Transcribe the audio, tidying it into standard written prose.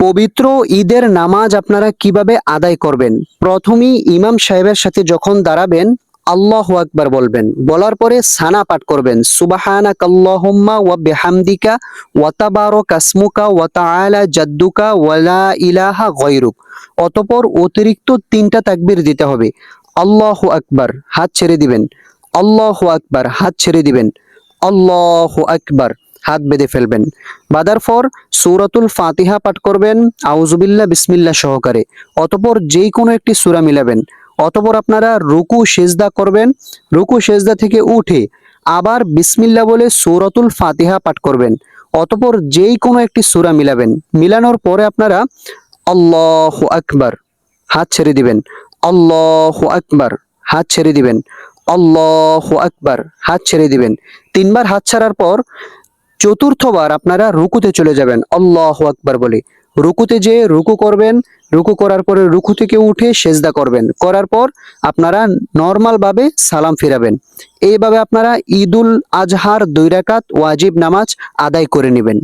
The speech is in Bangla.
পবিত্র ঈদের নামাজ আপনারা কিভাবে আদায় করবেন? প্রথমেই ইমাম সাহেবের সাথে যখন দাঁড়াবেন আল্লাহু আকবার বলবেন। বলার পরে সানা পাঠ করবেন, সুবহানাকাল্লাহুম্মা ওয়া বিহামদিকা ওয়া তাবারাকা ইসমুকা ওয়া তাআলা জাদ্দুকা ওয়া লা ইলাহা গায়রুক। অতঃপর অতিরিক্ত 3টা তাকবীর দিতে হবে। আল্লাহু আকবার, হাত ছেড়ে দিবেন। আল্লাহু আকবার, হাত ছেড়ে দিবেন। আল্লাহু আকবার, হাত বেঁধে ফেলবেন। বাঁধার পর সূরাতুল ফাতিহা পাঠ করবেন আউযুবিল্লাহ বিসমিল্লাহ সহকারে। অতঃপর যেই কোনো একটি সূরা মিলাবেন। অতঃপর আপনারা রুকু সিজদা করবেন। রুকু সিজদা থেকে উঠে আবার বিসমিল্লাহ বলে সূরাতুল ফাতিহা পাঠ করবেন। অতঃপর যেই কোনো একটি সূরা মিলাবেন। মিলানোর পরে আপনারা আল্লাহু আকবার, হাত ছেড়ে দিবেন। আল্লাহু আকবার, হাত ছেড়ে দিবেন। আল্লাহু আকবার, হাত ছেড়ে দিবেন। 3বার হাত ছাড়ার পর চতুর্থবার আপনারা রুকুতে চলে যাবেন আল্লাহু আকবার বলে। রুকুতে যেয়ে রুকু করবেন। রুকু করার পরে রুকু থেকে উঠে সেজদা করবেন। করার পর আপনারা নরমাল ভাবে সালাম ফিরাবেন। এইভাবে আপনারা ঈদুল আজহার 2 রাকাত ওয়াজিব নামাজ আদায় করে নেবেন।